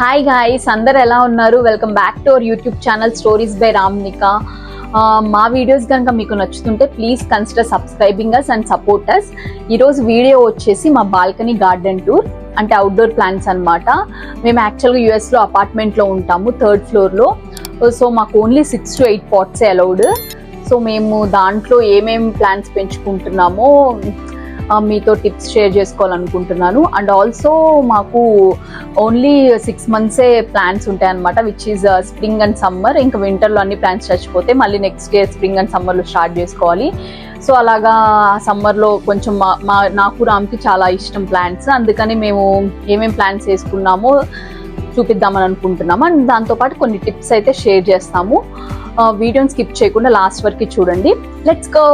Hi guys, అందరు ఎలా ఉన్నారు? Welcome back to our YouTube channel stories by Ramnika. మా వీడియోస్ కనుక మీకు నచ్చుతుంటే please consider subscribing us and support us. ఈరోజు వీడియో వచ్చేసి మా బాల్కనీ గార్డెన్ టూర్, అంటే అవుట్డోర్ ప్లాంట్స్ అనమాట. మేము యాక్చువల్గా యూఎస్లో అపార్ట్మెంట్లో ఉంటాము, 3rd ఫ్లోర్లో. సో మాకు only 6 to 8 pots allowed. So మేము దాంట్లో ఏమేమి ప్లాంట్స్ పెంచుకుంటున్నామో మీతో టిప్స్ షేర్ చేసుకోవాలనుకుంటున్నాను. అండ్ ఆల్సో మాకు ఓన్లీ 6 months ప్లాంట్స్ ఉంటాయి అనమాట, which is spring and summer. ఇంకా వింటర్లో అన్ని ప్లాంట్స్ చచ్చిపోతే మళ్ళీ నెక్స్ట్ డే స్ప్రింగ్ అండ్ సమ్మర్లో స్టార్ట్ చేసుకోవాలి. సో అలాగా సమ్మర్లో కొంచెం నాకు రామ్కి చాలా ఇష్టం ప్లాంట్స్, అందుకని మేము ఏమేమి ప్లాంట్స్ వేసుకున్నామో చూపిద్దామని అనుకుంటున్నాము. అండ్ దాంతోపాటు కొన్ని టిప్స్ అయితే షేర్ చేస్తాము. వీడియోని స్కిప్ చేయకుండా లాస్ట్ వరకు చూడండి. Let's go.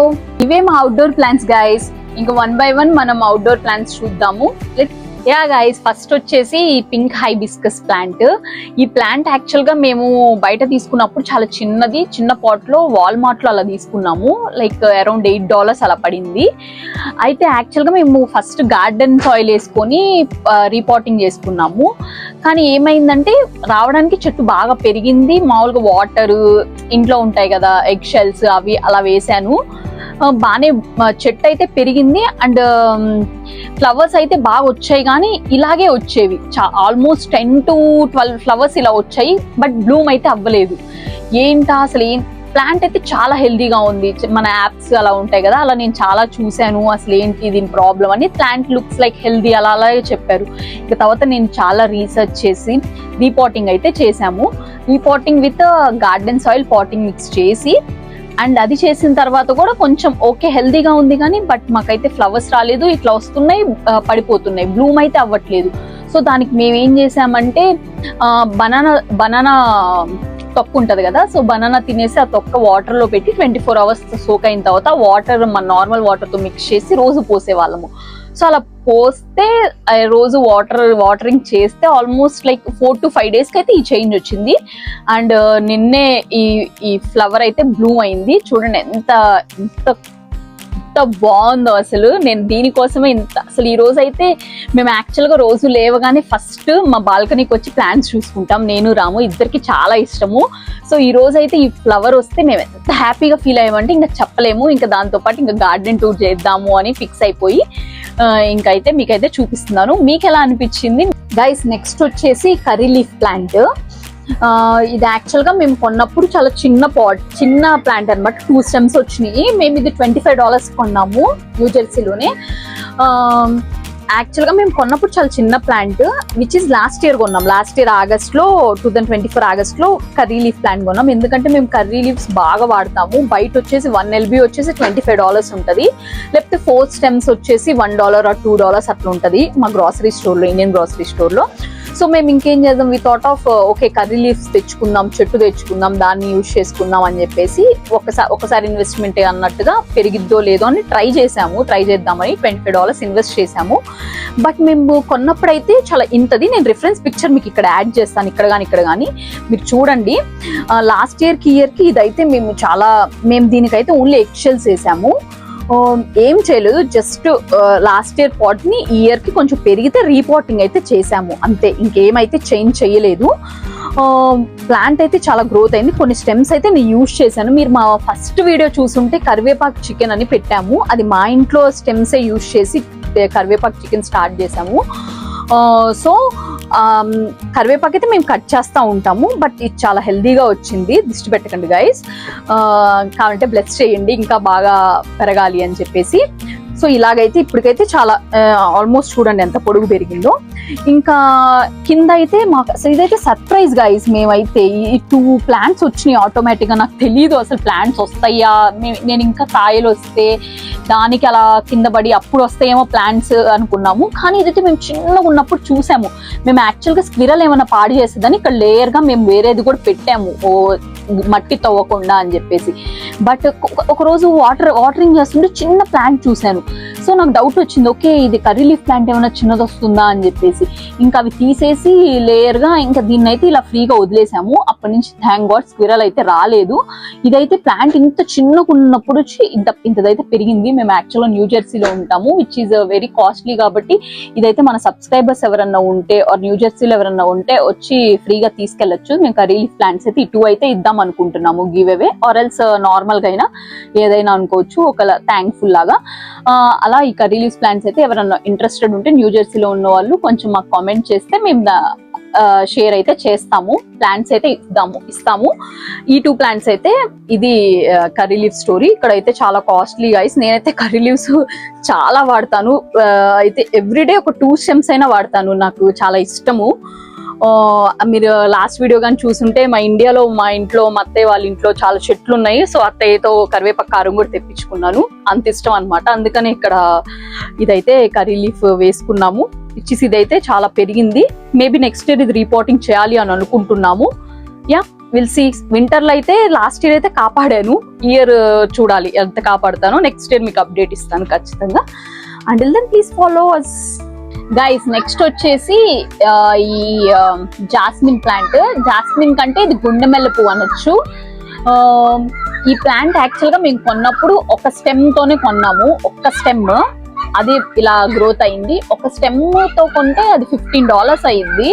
ఇవే మా అవుట్డోర్ ప్లాంట్స్ గైస్. ఇంకా 1 by 1 మనం అవుట్డోర్ ప్లాంట్స్ చూద్దాము. యా గైస్, ఫస్ట్ వచ్చేసి పింక్ హైబిస్కస్ ప్లాంట్. ఈ ప్లాంట్ యాక్చువల్గా మేము బయట తీసుకున్నప్పుడు చాలా చిన్న పాట్లో వాల్మార్ట్లో అలా తీసుకున్నాము. లైక్ అరౌండ్ $8 అలా పడింది. అయితే యాక్చువల్గా మేము ఫస్ట్ గార్డెన్ సాయిల్ వేసుకొని రీపాటింగ్ చేసుకున్నాము. కానీ ఏమైందంటే రావడానికి చెట్టు బాగా పెరిగింది. మామూలుగా వాటర్ ఇంట్లో ఉంటాయి కదా, ఎగ్ షెల్స్ అవి అలా వేసాను. బాగానే చెట్టు అయితే పెరిగింది. అండ్ ఫ్లవర్స్ అయితే బాగా వచ్చాయి, కానీ ఇలాగే వచ్చేవి. ఆల్మోస్ట్ 10 to 12 ఫ్లవర్స్ ఇలా వచ్చాయి, బట్ బ్లూమ్ అయితే అవ్వలేదు. ఏంటా అసలు ప్లాంట్ అయితే చాలా హెల్దీగా ఉంది. మన యాప్స్ అలా ఉంటాయి కదా, అలా నేను చాలా చూశాను. అసలు ఏంటి దీని ప్రాబ్లం అని. ప్లాంట్ లుక్స్ లైక్ హెల్దీ అలాగే చెప్పారు. ఇక తర్వాత నేను చాలా రీసెర్చ్ చేసి రీపాటింగ్ అయితే చేశాము. Repotting with garden soil potting mix చేసి, అండ్ అది చేసిన తర్వాత కూడా కొంచెం ఓకే హెల్దీగా ఉంది, కానీ బట్ మాకైతే ఫ్లవర్స్ రాలేదు. ఇట్లా వస్తున్నాయి, పడిపోతున్నాయి, బ్లూమ్ అయితే అవ్వట్లేదు. సో దానికి మేము ఏం చేసామంటే బనానా తొక్క ఉంటుంది కదా, సో బనానా తినేసి ఆ తొక్క వాటర్లో పెట్టి 24 hours సోక్ అయిన తర్వాత వాటర్ మన నార్మల్ వాటర్తో మిక్స్ చేసి రోజు పోసేవాళ్ళము. సో అలా పోస్తే రోజు వాటరింగ్ చేస్తే ఆల్మోస్ట్ లైక్ 4 to 5 days అయితే ఈ చేంజ్ వచ్చింది. అండ్ నిన్నే ఈ ఫ్లవర్ అయితే బ్లూమ్ అయింది. చూడండి ఎంత బాగుందో అసలు. నేను దీనికోసమే అసలు ఈ రోజు అయితే మేము యాక్చువల్గా రోజు లేవగానే ఫస్ట్ మా బాల్కనీకి వచ్చి ప్లాంట్స్ చూసుకుంటాం. నేను రాము ఇద్దరికి చాలా ఇష్టము. సో ఈ రోజు అయితే ఈ ఫ్లవర్ వస్తే మేము ఎంత హ్యాపీగా ఫీల్ అయ్యామంటే ఇంకా చెప్పలేము. ఇంకా దాంతోపాటు ఇంకా గార్డెన్ టూర్ చేద్దాము అని ఫిక్స్ అయిపోయి ఇంకైతే మీకైతే చూపిస్తున్నాను. మీకు ఎలా అనిపించింది గైస్? నెక్స్ట్ వచ్చేసి కర్రీ లీఫ్ ప్లాంట్. ఇది యాక్చువల్గా మేము కొన్నప్పుడు చాలా చిన్న ప్లాంట్ అనమాట. 2 stems వచ్చినాయి. మేము ఇది $25 కొన్నాము, న్యూజెర్సీలోనే. యాక్చువల్గా మేము కొన్నప్పుడు చాలా చిన్న plant, which is last year కొన్నాం. లాస్ట్ ఇయర్ ఆగస్ట్లో 2024 ఆగస్ట్లో కర్రీ లీఫ్ ప్లాంట్ కొన్నాం. ఎందుకంటే మేము కర్రీ లీవ్స్ బాగా వాడతాము. బయట వచ్చేసి 1 LB వచ్చేసి $25 ఉంటుంది, లేకపోతే 4 stems వచ్చేసి $1 or $2 అట్లా ఉంటుంది మా గ్రాసరీ స్టోర్లో, ఇండియన్ గ్రాసరీ స్టోర్లో. సో మేము ఇంకేం చేద్దాం, we thought of okay curry leaves తెచ్చుకుందాం, చెట్టు తెచ్చుకుందాం, దాన్ని యూజ్ చేసుకుందాం అని చెప్పేసి ఒకసారి ఇన్వెస్ట్మెంట్ అన్నట్టుగా పెరిగిద్దో లేదో అని ట్రై చేద్దామని $25 ఇన్వెస్ట్ చేసాము. బట్ మేము కొన్నప్పుడైతే చాలా ఇంతది. నేను రిఫరెన్స్ పిక్చర్ మీకు ఇక్కడ యాడ్ చేస్తాను, ఇక్కడ కానీ మీరు చూడండి. లాస్ట్ ఇయర్కి ఇదైతే మేము దీనికైతే ఓన్లీ ఎగ్ షెల్స్ వేసాము, ఏం చేయలేదు. జస్ట్ లాస్ట్ ఇయర్ పాట్ ని ఈ ఇయర్ కి కొంచెం పెరిగితే రీపాటింగ్ అయితే చేసాము, అంతే. ఇంకేమైతే చేంజ్ చేయలేదు. ప్లాంట్ అయితే చాలా గ్రోత్ అయింది. కొన్ని స్టెమ్స్ అయితే నేను యూజ్ చేశాను. మీరు మా ఫస్ట్ వీడియో చూసుంటే కరివేపాకు చికెన్ అని పెట్టాము. అది మా ఇంట్లో స్టెమ్సే యూజ్ చేసి కరివేపాకు చికెన్ స్టార్ట్ చేసాము. సో కరివేపాకు అయితే మేము కట్ చేస్తూ ఉంటాము, బట్ ఇది చాలా హెల్దీగా వచ్చింది. దిష్టి పెట్టకండి గైస్, కావాలంటే బ్లెస్ చేయండి ఇంకా బాగా పెరగాలి అని చెప్పేసి. సో ఇలాగైతే ఇప్పటికైతే చాలా ఆల్మోస్ట్ చూడండి ఎంత పొడుగు పెరిగిందో. ఇంకా కింద అయితే మాకు అసలు ఇదైతే సర్ప్రైజ్ గైస్. మేమైతే ఈ 2 plants వచ్చినాయి ఆటోమేటిక్గా. నాకు తెలియదు అసలు ప్లాంట్స్ వస్తాయా, నేను ఇంకా కాయలు వస్తే దానికి అలా కింద పడి అప్పుడు వస్తాయేమో ప్లాంట్స్ అనుకున్నాము. కానీ ఇదైతే మేము చిన్నగా ఉన్నప్పుడు చూసాము. మేము యాక్చువల్గా స్క్విరల్ ఏమైనా పాడు చేస్తుందని ఇక్కడ లేయర్గా మేము వేరేది కూడా పెట్టాము, మట్టి తవ్వకుండా అని చెప్పేసి. బట్ ఒకరోజు వాటరింగ్ చేస్తుంటే చిన్న ప్లాంట్ చూశాను. సో నాకు డౌట్ వచ్చింది, ఓకే ఇది కర్రీ లీఫ్ ప్లాంట్ ఏమైనా చిన్నది వస్తుందా అని చెప్పేసి ఇంకా అవి తీసేసి లేయర్గా ఇంకా దీన్ని అయితే ఇలా ఫ్రీగా వదిలేసాము. అప్పటి నుంచి థ్యాంక్ గాడ్ స్క్విరల్ అయితే రాలేదు. ఇదైతే ప్లాంట్ ఇంత చిన్నగా ఉన్నప్పుడు ఇంతదైతే పెరిగింది. మేము యాక్చువల్గా న్యూ జెర్సీలో ఉంటాము, విచ్ ఈజ్ వెరీ కాస్ట్లీ. కాబట్టి ఇదైతే మన సబ్స్క్రైబర్స్ ఎవరన్నా ఉంటే ఆర్ న్యూ జెర్సీలో ఎవరన్నా ఉంటే వచ్చి ఫ్రీగా తీసుకెళ్లొచ్చు. మేము కర్రీ లీఫ్ ప్లాంట్స్ అయితే ఇటు అయితే ఇద్దాం అనుకుంటున్నాము, give away or else normal గా అయినా ఏదైనా అనుకోవచ్చు, ఒక థ్యాంక్ఫుల్ లాగా. అలా ఈ కర్రీ లీఫ్ ప్లాంట్స్ అయితే ఎవరన్నా ఇంట్రెస్టెడ్ ఉంటే న్యూ జెర్సీలో ఉన్న వాళ్ళు కొంచెం మాకు కామెంట్ చేస్తే మేము షేర్ అయితే చేస్తాము. ప్లాంట్స్ అయితే ఇస్తాము. ఈ 2 ప్లాంట్స్ అయితే ఇది కర్రీ లీఫ్ స్టోరీ. ఇక్కడైతే చాలా కాస్ట్లీ గైస్. నేనైతే కర్రీ లీవ్స్ చాలా వాడతాను. అయితే ఎవ్రీడే ఒక 2 స్టెమ్స్ అయినా వాడతాను, నాకు చాలా ఇష్టము. మీరు లాస్ట్ వీడియో కానీ చూసుంటే మా ఇండియాలో మా ఇంట్లో మా అత్తయ్య వాళ్ళ ఇంట్లో చాలా చెట్లు ఉన్నాయి. సో అత్తయ్యతో కరివేపాకు కారం కూడా తెప్పించుకున్నాను, అంత ఇష్టం అనమాట. అందుకని ఇక్కడ ఇదైతే కర్రీ లీఫ్ వేసుకున్నాము. ఇచ్చేసి ఇదైతే చాలా పెరిగింది. మేబీ నెక్స్ట్ ఇయర్ ఇది రీపోర్టింగ్ చేయాలి అని అనుకుంటున్నాము. Yeah will see. వింటర్ లో అయితే లాస్ట్ ఇయర్ అయితే కాపాడాను, ఇయర్ చూడాలి ఎంత కాపాడుతానో. నెక్స్ట్ ఇయర్ మీకు అప్డేట్ ఇస్తాను ఖచ్చితంగా. Until then please follow us guys. Next వచ్చేసి ఈ జాస్మిన్ ప్లాంట్. జాస్మిన్ కంటే ఇది గుండెమెల్ల పువ్వు అనొచ్చు. ఈ ప్లాంట్ యాక్చువల్ గా మేము కొన్నప్పుడు ఒక స్టెమ్ తోనే కొన్నాము. ఒక్క స్టెమ్ అది ఇలా గ్రోత్ అయింది. ఒక స్టెమ్ తో కొంటే అది $15 అయింది.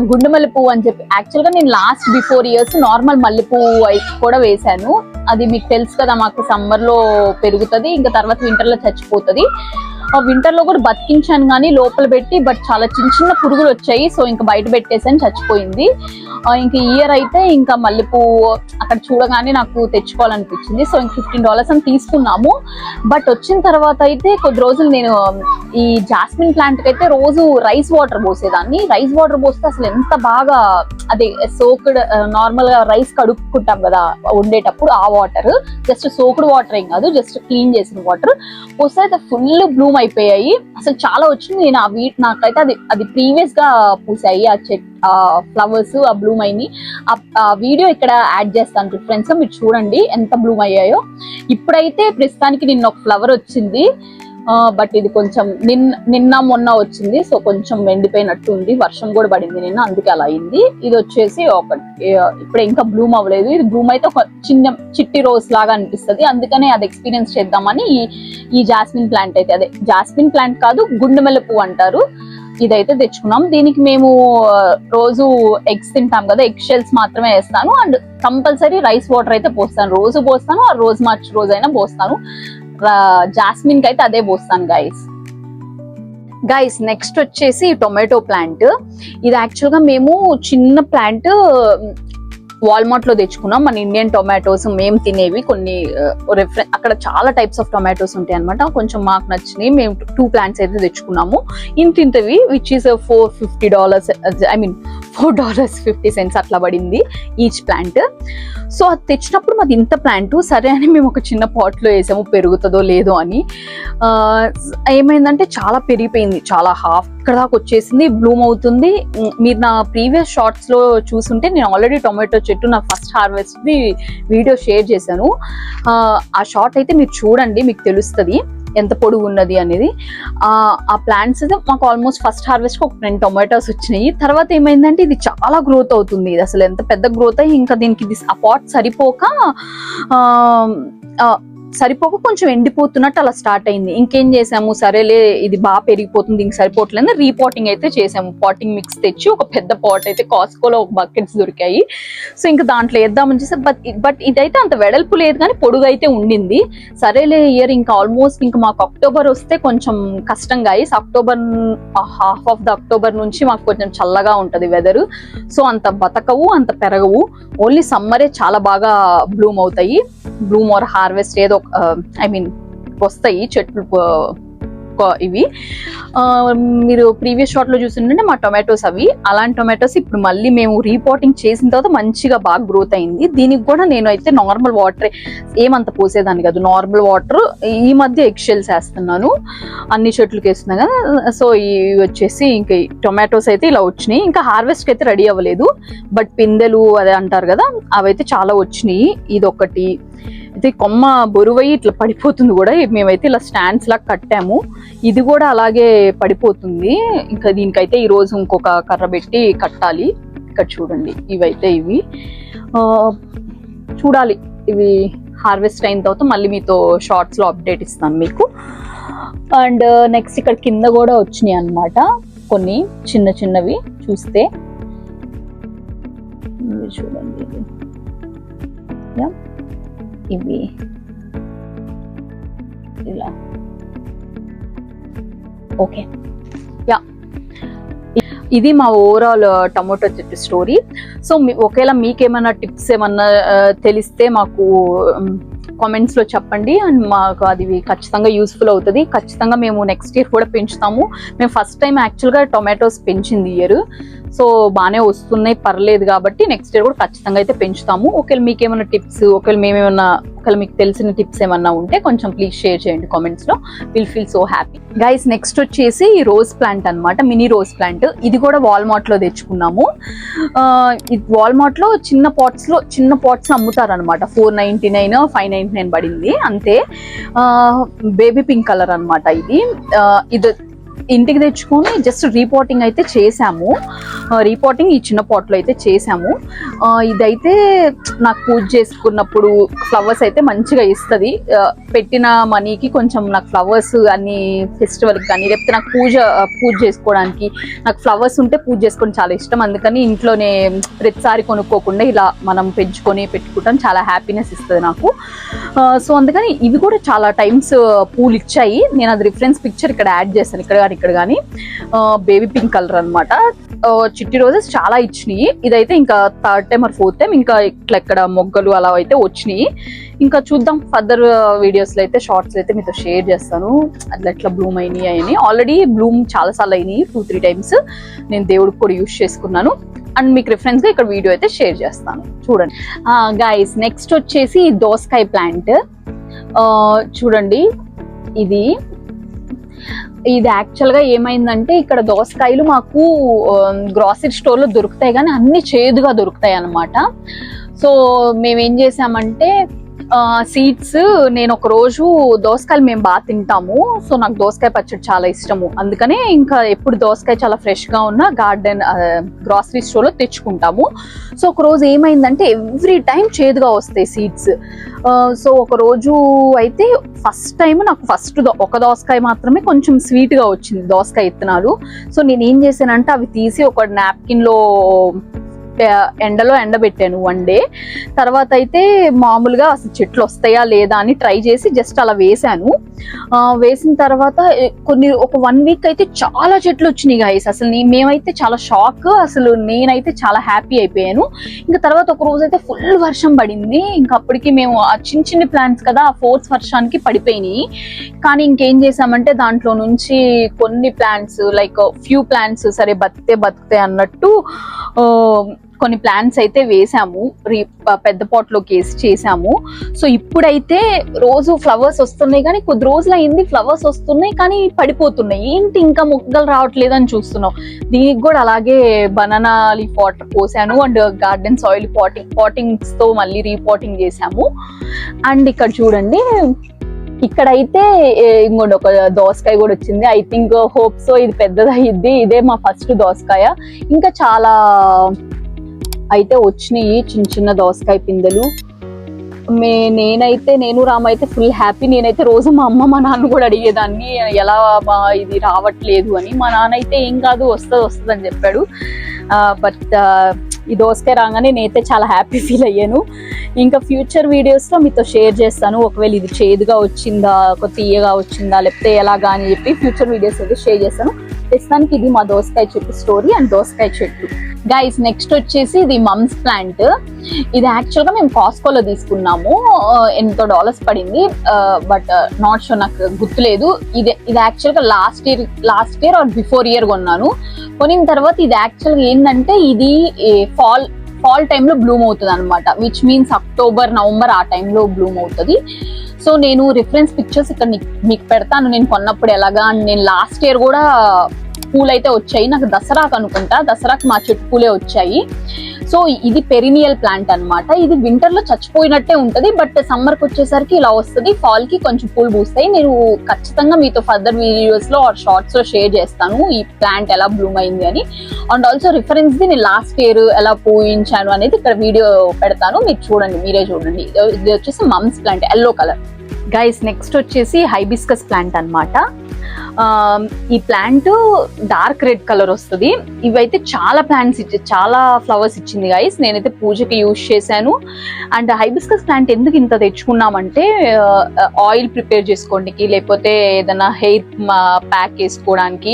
గుండెమల్లి పువ్వు అని చెప్పి యాక్చువల్ గా నేను లాస్ట్ బిఫోర్ ఇయర్స్ నార్మల్ మల్లెపువ్వు కూడా వేసాను. అది మీకు తెలుసు కదా, మాకు సమ్మర్ లో పెరుగుతుంది, ఇంకా తర్వాత వింటర్ లో చచ్చిపోతుంది. వింటర్ లో కూడా బతికించాను కానీ లోపల పెట్టి, బట్ చాలా చిన్న పురుగులు వచ్చాయి. సో ఇంకా బయట పెట్టేసాను, చచ్చిపోయింది. ఇంక ఇయర్ అయితే ఇంకా మల్లెపువ్వు అక్కడ చూడగానే నాకు తెచ్చుకోవాలనిపించింది. సో ఇంక $15 అని తీసుకున్నాము. బట్ వచ్చిన తర్వాత అయితే కొద్ది రోజులు నేను ఈ జాస్మిన్ ప్లాంట్ కి అయితే రోజు రైస్ వాటర్ పోసేదాన్ని. రైస్ వాటర్ పోస్తే అసలు ఎంత బాగా అది సోక్డ్, నార్మల్ గా రైస్ కడుక్కుంటాం కదా వండేటప్పుడు, ఆ వాటర్ జస్ట్ సోక్డ్ వాటర్ ఏం కాదు, జస్ట్ క్లీన్ చేసిన వాటర్ పోస్తే అయితే ఫుల్ బ్లూమ్ అయిపోయాయి. అసలు చాలా వచ్చింది. నేను నాకైతే అది ప్రీవియస్ గా పూసాయి ఆ ఫ్లవర్స్, ఆ బ్లూమ్ అయినాయి. ఆ వీడియో ఇక్కడ యాడ్ చేస్తాను రిఫరెన్స్, మీరు చూడండి ఎంత బ్లూమ్ అయ్యాయో. ఇప్పుడైతే ప్రస్తుతానికి నిన్న ఒక ఫ్లవర్ వచ్చింది, బట్ ఇది కొంచెం నిన్న మొన్న వచ్చింది. సో కొంచెం ఎండిపోయినట్టు ఉంది, వర్షం కూడా పడింది నిన్న, అందుకే అలా అయింది. ఇది వచ్చేసి ఇప్పుడు ఇంకా బ్లూమ్ అవ్వలేదు. ఇది బ్లూమ్ అయితే ఒక చిట్టి రోజ్ లాగా అనిపిస్తుంది, అందుకనే అది ఎక్స్పీరియన్స్ చేద్దామని ఈ జాస్మిన్ ప్లాంట్ అయితే, అదే జాస్మిన్ ప్లాంట్ కాదు గుండెమల్లె పువ్వు అంటారు, ఇదైతే తెచ్చుకున్నాం. దీనికి మేము రోజు ఎగ్స్ తింటాం కదా, ఎగ్ షెల్స్ మాత్రమే వేస్తాను. అండ్ కంపల్సరీ రైస్ వాటర్ అయితే పోస్తాను, రోజు పోస్తాను, ఆ రోజు మార్చి రోజు అయినా పోస్తాను. జాస్మిన్ కి అయితే అదే పోస్తాను గైస్. నెక్స్ట్ వచ్చేసి టొమాటో ప్లాంట్. ఇది యాక్చువల్ గా మేము చిన్న ప్లాంట్ వాల్మార్ట్ లో తెచ్చుకున్నాం. మన ఇండియన్ టొమాటోస్ మేము తినేవి కొన్ని అక్కడ చాలా టైప్స్ ఆఫ్ టొమాటోస్ ఉంటాయి అనమాట. కొంచెం మాకు నచ్చినాయి, మేము 2 ప్లాంట్స్ అయితే తెచ్చుకున్నాము. ఇంతవి విచ్ ఈస్ $4.50, ఐ మీన్ $4.50 అట్లా పడింది ఈచ్ ప్లాంట్. సో అది తెచ్చినప్పుడు మాది ఇంత ప్లాంట్ సరే అని మేము ఒక చిన్న పాట్ లో వేసాము, పెరుగుతుందో లేదో అని. ఏమైందంటే చాలా పెరిగిపోయింది, చాలా హాఫ్ ఇక్కడ దాకా వచ్చేసింది, బ్లూమ్ అవుతుంది. మీరు నా ప్రీవియస్ షార్ట్స్ లో చూసుంటే నేను ఆల్రెడీ టొమాటో చెట్టు నా ఫస్ట్ హార్వెస్ట్ వీడియో షేర్ చేశాను. ఆ షార్ట్ అయితే మీరు చూడండి, మీకు తెలుస్తుంది ఎంత పొడుగు ఉన్నది అనేది. ఆ ప్లాంట్స్ అయితే మాకు ఆల్మోస్ట్ ఫస్ట్ హార్వెస్ట్ కి ఒక 2 టొమాటోస్ వచ్చినాయి. తర్వాత ఏమైందంటే ఇది చాలా గ్రోత్ అవుతుంది, ఇది అసలు ఎంత పెద్ద గ్రోత్ అయ్యి ఇంకా దీనికి ఆ పాట్ సరిపోక కొంచెం ఎండిపోతున్నట్టు అలా స్టార్ట్ అయింది. ఇంకేం చేసాము, సరేలే ఇది బాగా పెరిగిపోతుంది ఇంక సరిపోవట్లేదు, రీపాటింగ్ అయితే చేసాము. పాటింగ్ మిక్స్ తెచ్చి ఒక పెద్ద పాట్ అయితే కాస్కోలో ఒక బకెట్స్ దొరికాయి. సో ఇంకా దాంట్లో వేద్దామని చేస్తే బట్ ఇదైతే అంత వెడల్పు లేదు కానీ పొడుగు అయితే ఉండింది. సరేలే ఇయర్ ఇంకా ఆల్మోస్ట్ ఇంకా మాకు అక్టోబర్ వస్తే కొంచెం కష్టం guys. Half of the October నుంచి మాకు కొంచెం చల్లగా ఉంటది వెదర్. సో అంత బతకవు, అంత పెరగవు. ఓన్లీ సమ్మరే చాలా బాగా బ్లూమ్ అవుతాయి, బ్లూమ్ ఆర్ హార్వెస్ట్ ఏదో ఐ మీన్ వస్తాయి చెట్లు ఇవి. మీరు ప్రీవియస్ షాట్ లో చూసింటే మా టొమాటోస్ అవి, అలాంటి టొమాటోస్ ఇప్పుడు మళ్ళీ మేము రీపాటింగ్ చేసిన తర్వాత మంచిగా బాగా గ్రోత్ అయింది. దీనికి కూడా నేను అయితే నార్మల్ వాటర్ ఏమంత పోసేదాన్ని కాదు, నార్మల్ వాటర్. ఈ మధ్య ఎగ్ షెల్స్ వేస్తున్నాను, అన్ని చెట్లకి వేస్తున్నా కదా. సో ఇవి వచ్చేసి ఇంకా టొమాటోస్ అయితే ఇలా వచ్చినాయి. ఇంకా హార్వెస్ట్ అయితే రెడీ అవ్వలేదు, బట్ పిందెలు అదే అంటారు కదా, అవైతే చాలా వచ్చినాయి. ఇది ఒకటి, ఇది కొమ్మ బరువై ఇట్లా పడిపోతుంది కూడా. మేమైతే ఇలా స్టాండ్స్ లాగా కట్టాము, ఇది కూడా అలాగే పడిపోతుంది. ఇంకా దీనికైతే ఈ రోజు ఇంకొక కర్ర పెట్టి కట్టాలి. ఇక్కడ చూడండి, ఇవైతే ఇవి చూడాలి. ఇవి హార్వెస్ట్ అయిన తర్వాత మళ్ళీ మీతో షార్ట్స్ లో అప్డేట్ ఇస్తాను మీకు. అండ్ నెక్స్ట్ ఇక్కడ కింద కూడా వచ్చినాయి అన్నమాట కొన్ని చిన్న చిన్నవి. చూస్తే చూడండి, ఇవి ఇలా ఓకే యా. ఇది మా ఓవరాల్ టమోటో చెట్టు స్టోరీ. సో ఒకవేళ మీకేమైనా టిప్స్ ఏమన్నా తెలిస్తే మాకు కామెంట్స్ లో చెప్పండి. అండ్ మాకు అది ఖచ్చితంగా యూస్ఫుల్ అవుతుంది. ఖచ్చితంగా మేము నెక్స్ట్ ఇయర్ కూడా పెంచుతాము. మేము ఫస్ట్ టైం యాక్చువల్గా టొమాటోస్ పెంచింది ఇయర్, సో బాగానే వస్తున్నాయి, పర్లేదు. కాబట్టి నెక్స్ట్ ఇయర్ కూడా ఖచ్చితంగా అయితే పెంచుతాము. ఒకవేళ మీకు ఏమైనా టిప్స్, ఒకవేళ మీకు తెలిసిన టిప్స్ ఏమన్నా ఉంటే కొంచెం ప్లీజ్ షేర్ చేయండి కామెంట్స్ లో. Will feel so happy. Guys next వచ్చేసి రోజ్ ప్లాంట్ అన్నమాట, మినీ రోజ్ ప్లాంట్. ఇది కూడా వాల్మార్ట్ లో తెచ్చుకున్నాము. వాల్మార్ట్ లో చిన్న పాట్స్ అమ్ముతారు అనమాట. 499 599 పడింది అంతే. బేబీ పింక్ కలర్ అనమాట ఇది. ఇంటికి తెచ్చుకొని జస్ట్ రీపాటింగ్ అయితే చేసాము. రీపాటింగ్ ఈ చిన్న పాట్లో అయితే చేసాము. ఇదైతే నాకు పూజ చేసుకున్నప్పుడు ఫ్లవర్స్ అయితే మంచిగా ఇస్తుంది. పెట్టిన మనీకి కొంచెం నాకు ఫ్లవర్స్ అన్ని ఫెస్టివల్కి కానీ లేకపోతే నాకు పూజ చేసుకోవడానికి, నాకు ఫ్లవర్స్ ఉంటే పూజ చేసుకోవడం చాలా ఇష్టం. అందుకని ఇంట్లోనే ప్రతిసారి కొనుక్కోకుండా ఇలా మనం పెంచుకొని పెట్టుకుంటాం, చాలా హ్యాపీనెస్ ఇస్తుంది నాకు. సో అందుకని ఇవి కూడా చాలా టైమ్స్ పూలు ఇచ్చాయి. నేను అది రిఫరెన్స్ పిక్చర్ ఇక్కడ యాడ్ చేస్తాను, ఇక్కడ కానీ. బేబీ పింక్ కలర్ అనమాట. చిట్టి రోజెస్ చాలా ఇచ్చినాయి. ఇదైతే ఇంకా 3rd time are 4th time ఇంకా ఇట్లా ఇక్కడ మొగ్గలు అలా అయితే వచ్చినాయి. ఇంకా చూద్దాం ఫర్దర్ వీడియోస్ లో అయితే, షార్ట్స్ అయితే మీతో షేర్ చేస్తాను అట్లా ఎట్లా బ్లూమ్ అయినాయి అని. ఆల్రెడీ బ్లూమ్ చాలా సార్లు అయినాయి, 2-3 టైమ్స్. నేను దేవుడికి కూడా యూజ్ చేసుకున్నాను. అండ్ మీకు రిఫరెన్స్ గా ఇక్కడ వీడియో అయితే షేర్ చేస్తాను, చూడండి. గైస్ నెక్స్ట్ వచ్చేసి దోసకాయ ప్లాంట్. చూడండి, ఇది యాక్చువల్ గా ఏమైందంటే ఇక్కడ దోసకాయలు మాకు గ్రాసరీ స్టోర్ లో దొరుకుతాయి, కానీ అన్ని చేదుగా దొరుకుతాయి అన్నమాట. సో మేమేం చేసామంటే సీడ్స్, నేను ఒక రోజు దోసకాయలు మేము బాగా తింటాము. సో నాకు దోసకాయ పచ్చడి చాలా ఇష్టము. అందుకనే ఇంకా ఎప్పుడు దోసకాయ చాలా ఫ్రెష్ గా ఉన్న గ్రాసరీ స్టోర్ లో తెచ్చుకుంటాము. సో ఒక రోజు ఏమైందంటే ఎవ్రీ టైం చేదుగా వస్తాయి సీడ్స్. సో ఒక రోజు అయితే ఫస్ట్ ఒక దోసకాయ మాత్రమే కొంచెం స్వీట్ గా వచ్చింది, దోసకాయ విత్తనాలు. సో నేను ఏం చేశానంటే అవి తీసి ఒక నాప్కిన్ లో ఎండలో ఎండబెట్టాను 1 డే. తర్వాత అయితే మామూలుగా అసలు చెట్లు వస్తాయా లేదా అని ట్రై చేసి జస్ట్ అలా వేసాను. వేసిన తర్వాత ఒక 1 వీక్ అయితే చాలా చెట్లు వచ్చినాయి గైస్. అసలు మేమైతే చాలా షాక్, అసలు నేనైతే చాలా హ్యాపీ అయిపోయాను. ఇంకా తర్వాత ఒక రోజు అయితే ఫుల్ వర్షం పడింది. ఇంకా అప్పటికి మేము ఆ చిన్న ప్లాంట్స్ కదా, ఆ ఫోర్స్ వర్షానికి పడిపోయినాయి. కానీ ఇంకేం చేసామంటే దాంట్లో నుంచి కొన్ని ప్లాంట్స్, లైక్ ఫ్యూ ప్లాంట్స్ సరే బతుకుతాయి అన్నట్టు కొన్ని ప్లాంట్స్ అయితే వేసాము, పెద్ద పాట్ లోకి వేసి చేసాము. సో ఇప్పుడైతే రోజు ఫ్లవర్స్ వస్తున్నాయి, కానీ కొద్ది రోజులు అయింది ఫ్లవర్స్ వస్తున్నాయి కానీ పడిపోతున్నాయి. ఏంటి ఇంకా మొగ్గలు రావట్లేదు అని చూస్తున్నాం. దీనికి కూడా అలాగే బనానా లీఫ్ వాటర్ పోసాను అండ్ గార్డెన్ సాయిల్ పాటింగ్స్ తో మళ్ళీ రీపాటింగ్ చేసాము. అండ్ ఇక్కడ చూడండి, ఇక్కడైతే ఇంకోటి ఒక దోసకాయ కూడా వచ్చింది. ఐ థింక్ హోప్ సో ఇది పెద్దదయ్యిద్ది. ఇదే మా ఫస్ట్ దోసకాయ. ఇంకా చాలా అయితే వచ్చినాయి చిన్న దోసకాయ పిందెలు. నేను రామ అయితే ఫుల్ హ్యాపీ. నేనైతే రోజు మా అమ్మ మా నాన్న కూడా అడిగేదాన్ని ఎలా ఇది రావట్లేదు అని. మా నాన్న అయితే ఏం కాదు, వస్తుంది అని చెప్పాడు. బట్ ఈ దోసకాయ రాగానే నేనైతే చాలా హ్యాపీ ఫీల్ అయ్యాను. ఇంకా ఫ్యూచర్ వీడియోస్ లో మీతో షేర్ చేస్తాను, ఒకవేళ ఇది చేదుగా వచ్చిందా, ఒక తీయగా వచ్చిందా, లేకపోతే ఎలాగా అని చెప్పి ఫ్యూచర్ వీడియోస్ అయితే షేర్ చేస్తాను. ప్రస్తుతానికి ఇది మా దోసకాయ చెట్టు స్టోరీ అండ్ దోసకాయ చెట్టు. గైస్ నెక్స్ట్ వచ్చేసి ఇది మమ్స్ ప్లాంట్. ఇది యాక్చువల్ గా మేము కాస్కోలో తీసుకున్నాము. ఎంతో $8 పడింది, బట్ నాట్ షూర్, నాకు గుర్తులేదు. ఇది యాక్చువల్ గా last year are before year కొన్నాను. కొనిన తర్వాత ఇది యాక్చువల్ గా ఏంటంటే ఇది ఫాల్ టైంలో బ్లూమ్ అవుతుంది అనమాట, విచ్ మీన్స్ అక్టోబర్ నవంబర్ ఆ టైంలో బ్లూమ్ అవుతుంది. సో నేను రిఫరెన్స్ పిక్చర్స్ ఇక్కడ మీకు పెడతాను, నేను కొన్నప్పుడు ఎలాగా. నేను లాస్ట్ ఇయర్ కూడా పూలు అయితే వచ్చాయి. నాకు దసరాకు అనుకుంటా, దసరాకు మా చెట్టు పూలే వచ్చాయి. సో ఇది పెరినియల్ ప్లాంట్ అన్నమాట. ఇది వింటర్ లో చచ్చిపోయినట్టే ఉంటది, బట్ సమ్మర్ కి వచ్చేసరికి ఇలా వస్తుంది. ఫాల్ కి కొంచెం పూలు పూస్తాయి. నేను ఖచ్చితంగా మీతో ఫర్దర్ వీడియోస్ లో ఆర్ షార్ట్స్ లో షేర్ చేస్తాను ఈ ప్లాంట్ ఎలా బ్లూమ్ అయింది అని. అండ్ ఆల్సో రిఫరెన్స్ ది నేను లాస్ట్ ఇయర్ ఎలా పూయించాను అనేది ఇక్కడ వీడియో పెడతాను, మీరు చూడండి, మీరే చూడండి. ఇది వచ్చేసి mumps plant, yellow colour. Guys next వచ్చేసి హైబిస్కస్ ప్లాంట్ అన్నమాట. ఈ ప్లాంట్ డార్క్ రెడ్ కలర్ వస్తుంది. ఇవైతే చాలా ప్లాంట్స్ చాలా ఫ్లవర్స్ ఇచ్చింది గైస్. నేనైతే పూజకి యూజ్ చేశాను. అండ్ హైబిస్కస్ ప్లాంట్ ఎందుకు ఇంత తెచ్చుకున్నామంటే ఆయిల్ ప్రిపేర్ చేసుకోవడానికి, లేకపోతే ఏదైనా హెయిర్ ప్యాక్ వేసుకోవడానికి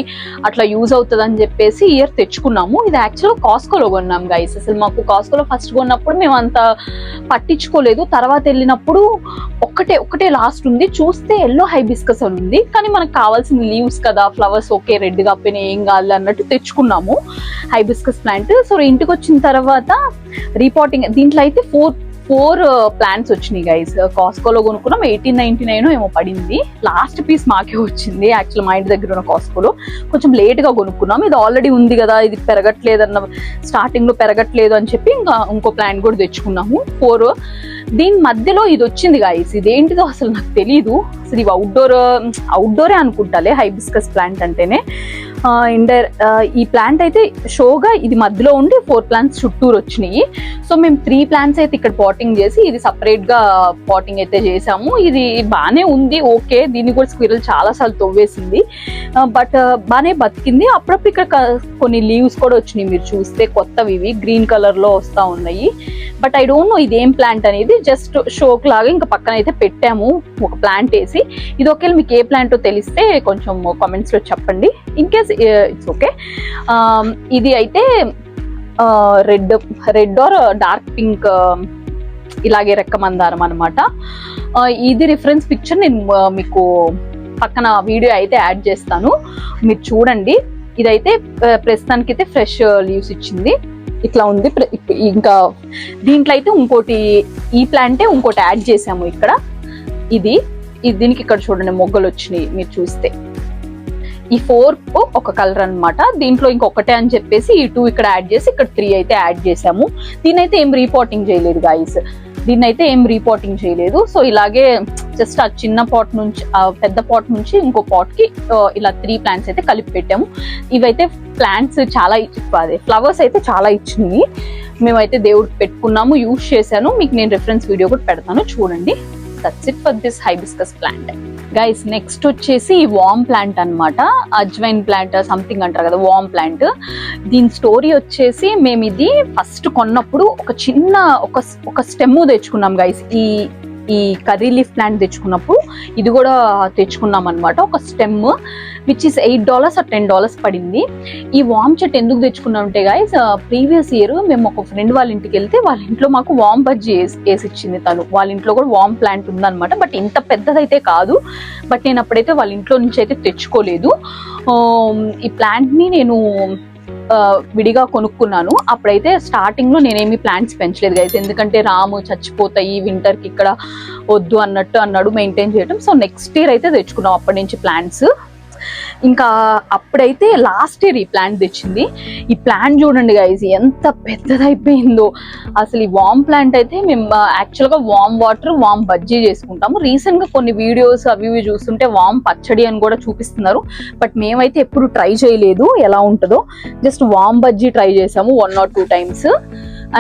అట్లా యూజ్ అవుతుంది అని చెప్పేసి ఇయర్ తెచ్చుకున్నాము. ఇది యాక్చువల్గా కాస్కోలో కొన్నాం గైస్. అసలు మాకు కాస్కోలో ఫస్ట్ కొన్నప్పుడు మేము అంత పట్టించుకోలేదు. తర్వాత వెళ్ళినప్పుడు ఒకటే లాస్ట్ ఉంది, చూస్తే ఎల్లో హైబిస్కస్ అని ఉంది. కానీ మనకు కావాల్సిన లీవ్స్ కదా, ఫ్లవర్స్ ఓకే రెడ్ గా పోయినా ఏం కాదు అన్నట్టు తెచ్చుకున్నాము హైబిస్కస్ ప్లాంట్. సో ఇంటికి వచ్చిన తర్వాత రీపాటింగ్, దీంట్లో అయితే ఫోర్ ప్లాంట్స్ వచ్చినాయి గైస్. కాస్కోలో కొనుక్కున్నాం, 1899 ఏమో పడింది. లాస్ట్ పీస్ మాకే వచ్చింది యాక్చువల్ మా ఇంటి దగ్గర ఉన్న కాస్కోలో. కొంచెం లేట్ గా కొనుక్కున్నాం. ఇది ఆల్రెడీ ఉంది కదా, ఇది పెరగట్లేదు అన్న, స్టార్టింగ్ లో పెరగట్లేదు అని చెప్పి ఇంకో ప్లాంట్ కూడా తెచ్చుకున్నాము 4. దీని మధ్యలో ఇది వచ్చింది గైస్. ఇదేంటిదో అసలు నాకు తెలీదు. అసలు ఇవి అవుట్డోరే అనుకుంటాలే హైబిస్కస్ ప్లాంట్ అంటేనే. ఈ ప్లాంట్ అయితే షోగా ఇది మధ్యలో ఉండి 4 ప్లాంట్స్ చుట్టూరు వచ్చినాయి. సో మేము 3 ప్లాంట్స్ అయితే ఇక్కడ పాటింగ్ చేసి ఇది సపరేట్ గా పాటింగ్ అయితే చేసాము. ఇది బానే ఉంది, ఓకే. దీన్ని కూడా స్క్విరల్ చాలా సార్లు తవ్వేసింది, బట్ బానే బతికింది. అప్పుడప్పుడు ఇక్కడ కొన్ని లీవ్స్ కూడా వచ్చినాయి, మీరు చూస్తే కొత్తవి, ఇవి గ్రీన్ కలర్ లో వస్తా ఉన్నాయి. బట్ ఐ డోంట్ నో ఇదేం ప్లాంట్ అనేది, జస్ట్ షోక్ లాగా ఇంకా పక్కన అయితే పెట్టాము ఒక ప్లాంట్ వేసి. ఇది ఒకవేళ మీకు ఏ ప్లాంటో తెలిస్తే కొంచెం కామెంట్స్ లో చెప్పండి. In case it's okay. ఇది అయితే రెడ్ ఆర్ డార్క్ పింక్ ఇలాగే రెక్కమందారం అనమాట. ఇది రిఫరెన్స్ పిక్చర్ నేను మీకు పక్కన వీడియో అయితే యాడ్ చేస్తాను, మీరు చూడండి. ఇదైతే ప్రస్తుతానికి అయితే ఫ్రెష్ లీవ్స్ ఇచ్చింది, ఇట్లా ఉంది. ఇంకా దీంట్లో అయితే ఇంకోటి, ఈ ప్లాంటే ఇంకోటి యాడ్ చేసాము ఇక్కడ. దీనికి ఇక్కడ చూడండి మొగ్గలు వచ్చినాయి, మీరు చూస్తే. ఈ 4 ఒక కలర్ అన్నమాట. దీంట్లో ఇంకొకటే అని చెప్పేసి ఈ 2 ఇక్కడ యాడ్ చేసి ఇక్కడ 3 అయితే యాడ్ చేసాము. దీన్నైతే ఏం రీపాటింగ్ చేయలేదు గైస్, దీన్నైతే ఏం రీపాటింగ్ చేయలేదు. సో ఇలాగే జస్ట్ ఆ చిన్న పాట్ నుంచి పెద్ద పాట్ నుంచి ఇంకో పాట్ కి ఇలా 3 ప్లాంట్స్ అయితే కలిపి పెట్టాము. ఇవైతే ప్లాంట్స్ చాలా ఫ్లవర్స్ అయితే చాలా ఇచ్చినాయి. మేమైతే దేవుడికి పెట్టుకున్నాము, యూజ్ చేశాను. మీకు నేను రిఫరెన్స్ వీడియో కూడా పెడతాను, చూడండి. That's it for this hibiscus plant guys. Next వచ్చేసి వామ్ ప్లాంట్ అన్నమాట. అజ్వైన్ ప్లాంట్ సంథింగ్ అంటారు కదా, వామ్ ప్లాంట్. దీని స్టోరీ వచ్చేసి, మేము ఇది ఫస్ట్ కొన్నప్పుడు ఒక చిన్న ఒక స్టెమ్ తెచ్చుకున్నాం గైస్. ఈ కర్రీ లీఫ్ ప్లాంట్ తెచ్చుకున్నప్పుడు ఇది కూడా తెచ్చుకున్నాం అనమాట, ఒక స్టెమ్, విచ్ ఇస్ $8 or $10 పడింది. ఈ వామ్ చెట్టు ఎందుకు తెచ్చుకున్నాం అంటే గైస్, ప్రీవియస్ ఇయర్ మేము ఒక ఫ్రెండ్ వాళ్ళ ఇంటికి వెళ్తే వాళ్ళ ఇంట్లో మాకు వామ్ బజ్జీ వేసి ఇచ్చింది తను. వాళ్ళ ఇంట్లో కూడా వామ్ ప్లాంట్ ఉందన్నమాట, బట్ ఇంత పెద్దదైతే కాదు. బట్ నేను అప్పుడైతే వాళ్ళ ఇంట్లో నుంచి అయితే తెచ్చుకోలేదు. ఈ ప్లాంట్ ని నేను విడిగా కొనుక్కున్నాను. అప్పుడైతే స్టార్టింగ్ లో నేనేమి ప్లాంట్స్ పెంచలేదు గైస్, ఎందుకంటే రాము చచ్చిపోతాయి వింటర్ కి, ఇక్కడ వద్దు అన్నట్టు అన్నాడు మెయింటైన్ చేయడం. సో నెక్స్ట్ ఇయర్ అయితే తెచ్చుకున్నాం అప్పటి నుంచి ప్లాంట్స్. ఇంకా అప్పుడైతే లాస్ట్ ఇయర్ ఈ ప్లాంట్ తెచ్చింది. ఈ ప్లాంట్ చూడండి గైస్ ఎంత పెద్దదైపోయిందో అసలు. ఈ వామ్ ప్లాంట్ అయితే మేము యాక్చువల్ గా వామ్ వాటర్, వామ్ బజ్జీ చేసుకుంటాము. రీసెంట్ గా కొన్ని వీడియోస్ అవి చూస్తుంటే వామ్ పచ్చడి అని కూడా చూపిస్తున్నారు, బట్ మేమైతే ఎప్పుడు ట్రై చేయలేదు ఎలా ఉంటుందో. జస్ట్ వామ్ బజ్జీ ట్రై చేసాము 1 or 2 times.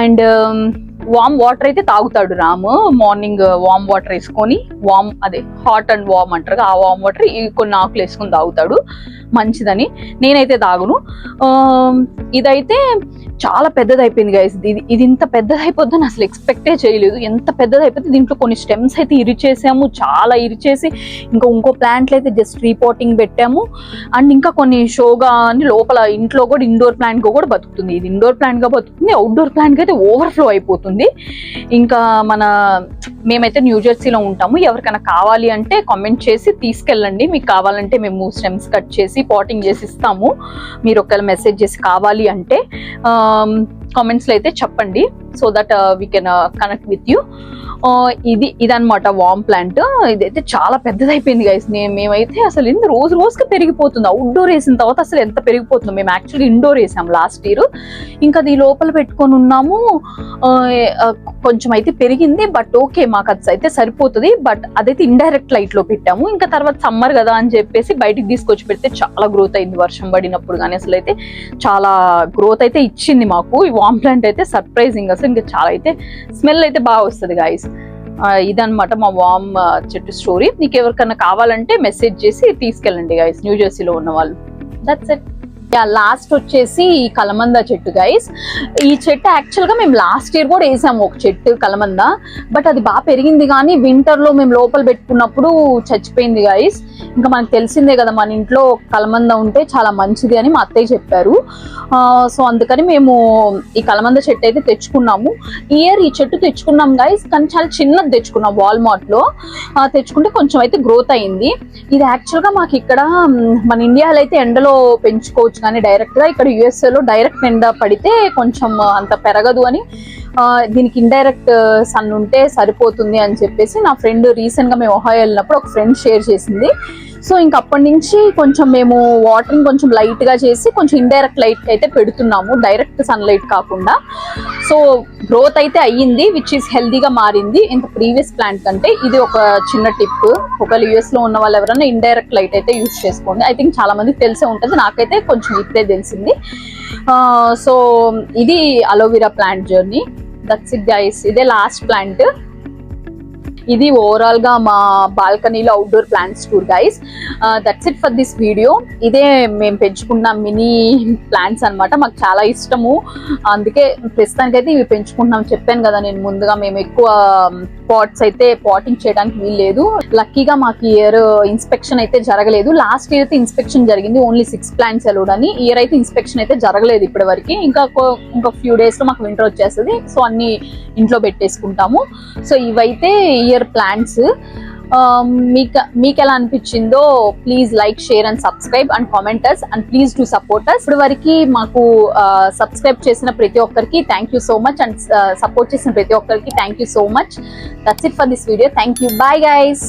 And warm water అయితే తాగుతాడు రాము. మార్నింగ్ వామ్ వాటర్ వేసుకొని, హాట్ అండ్ వామ్ అంటారు, ఆ వామ్ వాటర్ కొన్ని ఆకులు వేసుకొని తాగుతాడు, మంచిదని. నేనైతే తాగును. ఇదైతే చాలా పెద్దదైపోయింది గైస్. ఇది ఇంత పెద్దదైపోద్దని అసలు ఎక్స్పెక్టే చేయలేదు. ఎంత పెద్దదైపోతే దీంట్లో కొన్ని స్టెమ్స్ అయితే ఇరిచేసాము, చాలా ఇరిచేసి ఇంకో ప్లాంట్లు అయితే జస్ట్ రీపోటింగ్ పెట్టాము. అండ్ ఇంకా కొన్ని షోగా అని లోపల ఇంట్లో కూడా ఇండోర్ ప్లాంట్ గా కూడా బతుకుతుంది. ఇది ఇండోర్ ప్లాంట్ గా బతుకుతుంది, అవుట్డోర్ ప్లాంట్ గా అయితే ఓవర్ఫ్లో అయిపోతుంది. ఇంకా మేమైతే న్యూ జెర్సీలో ఉంటాము. ఎవరికైనా కావాలి అంటే కామెంట్ చేసి తీసుకెళ్ళండి. మీకు కావాలంటే మేము స్టెమ్స్ కట్ చేసి పాటింగ్ చేసి ఇస్తాము. మీరు ఒకవేళ మెసేజ్ చేసి కావాలి అంటే కామెంట్స్ లో అయితే చెప్పండి. So that we can connect with you. ఇదన్నమాట వామ్ ప్లాంట్. ఇదైతే చాలా పెద్దదైపోయింది గైస్. మేమైతే అసలు ఎంత రోజుకి పెరిగిపోతుంది. అవుట్డోర్ వేసిన తర్వాత అసలు ఎంత పెరిగిపోతుందో. మేము యాక్చువల్లీ ఇండోర్ వేసాం లాస్ట్ ఇయర్. ఇంకా అది లోపల పెట్టుకొని ఉన్నాము. కొంచెం అయితే పెరిగింది, బట్ ఓకే మాకు అది అయితే సరిపోతుంది. బట్ అదైతే ఇండైరెక్ట్ లైట్ లో పెట్టాము. ఇంకా తర్వాత సమ్మర్ కదా అని చెప్పేసి బయటికి తీసుకొచ్చి పెడితే చాలా గ్రోత్ అయింది వర్షం పడినప్పుడు. కానీ అసలు అయితే చాలా గ్రోత్ అయితే ఇచ్చింది మాకు ఈ వామ్ ప్లాంట్ అయితే. సర్ప్రైజింగ్ అసలు. ఇంకా చాలా అయితే స్మెల్ అయితే బాగా వస్తుంది గైస్. ఇదన్నమాట మా వామ్ చెట్టు స్టోరీ. మీకు ఎవరికన్నా కావాలంటే మెసేజ్ చేసి తీసుకెళ్ళండి గైస్, న్యూ జెర్సీలో ఉన్న వాళ్ళు. That's it. లాస్ట్ వచ్చేసి కలమంద చెట్టు గైస్. ఈ చెట్టు యాక్చువల్ గా మేము లాస్ట్ ఇయర్ కూడా వేసాము ఒక చెట్టు కలమంద. బట్ అది బాగా పెరిగింది, కానీ వింటర్ లో మేము లోపల పెట్టుకున్నప్పుడు చచ్చిపోయింది గైస్. ఇంకా మనకు తెలిసిందే కదా, మన ఇంట్లో కలమంద ఉంటే చాలా మంచిది అని మా అత్తయ్య చెప్పారు. సో అందుకని మేము ఈ కలమంద చెట్టు అయితే తెచ్చుకున్నాము. ఈ ఇయర్ ఈ చెట్టు తెచ్చుకున్నాం గైస్, కానీ చాలా చిన్నది తెచ్చుకున్నాం. వాల్మార్ట్ లో తెచ్చుకుంటే కొంచెం అయితే గ్రోత్ అయింది. ఇది యాక్చువల్ గా మాకు ఇక్కడ మన ఇండియాలో అయితే ఎండలో పెంచుకోవచ్చు, కానీ డైరెక్ట్ గా ఇక్కడ యుఎస్ఏ లో డైరెక్ట్ ఎండ పడితే కొంచెం అంత పెరగదు అని దీనికి ఇండైరెక్ట్ సన్ ఉంటే సరిపోతుంది అని చెప్పేసి నా ఫ్రెండ్ రీసెంట్ గా మేము ఒహాయో వెళ్ళినప్పుడు ఒక ఫ్రెండ్ షేర్ చేసింది. సో ఇంక అప్పటి నుంచి కొంచెం మేము వాటరింగ్ కొంచెం లైట్ గా చేసి కొంచెం ఇండైరెక్ట్ లైట్ అయితే పెడుతున్నాము, డైరెక్ట్ సన్ లైట్ కాకుండా. సో గ్రోత్ అయితే అయ్యింది, విచ్ ఈస్ హెల్దీగా మారింది ఇంత ప్రీవియస్ ప్లాంట్ కంటే. ఇది ఒక చిన్న టిప్, ఒకవేళ యుఎస్ లో ఉన్న వాళ్ళు ఎవరైనా ఇండైరెక్ట్ లైట్ అయితే యూజ్ చేసుకోండి. ఐ థింక్ చాలా మందికి తెలిసే ఉంటుంది, నాకైతే కొంచెం ఇప్పుడే తెలిసింది. సో ఇది aloe vera plant journey. That's it guys. ఇదే లాస్ట్ ప్లాంట్. ఇది ఓవరాల్ గా మా బాల్కనీలో outdoor plants tour guys. That's it for this video. ఇదే మేము పెంచుకున్న మినీ ప్లాంట్స్ అన్నమాట. మాకు చాలా ఇష్టము, అందుకే ప్రస్తుతానికైతే ఇవి పెంచుకుంటున్నాం. చెప్పాను కదా నేను ముందుగా, మేము ఎక్కువ పాట్స్ అయితే పాటింగ్ చేయడానికి వీల్లేదు. లక్కీగా మాకు ఇయర్ ఇన్స్పెక్షన్ అయితే జరగలేదు. లాస్ట్ ఇయర్ అయితే ఇన్స్పెక్షన్ జరిగింది, ఓన్లీ 6 ప్లాంట్స్ అలౌడ్ అని. ఇయర్ అయితే ఇన్స్పెక్షన్ అయితే జరగలేదు ఇప్పటి వరకు. ఇంకా ఫ్యూ డేస్ లో మాకు వింటర్ వచ్చేస్తుంది. సో అన్ని ఇంట్లో పెట్టేసుకుంటాము. సో ఇవైతే ఇయర్ ప్లాంట్స్. మీకు ఎలా అనిపించిందో please like, share and subscribe and comment us and please do support us. ఇప్పుడు వరకు మాకు సబ్స్క్రైబ్ చేసిన ప్రతి ఒక్కరికి thank you so much, and support చేసిన ప్రతి ఒక్కరికి thank you so much. That's it for this video. Thank you. Bye guys.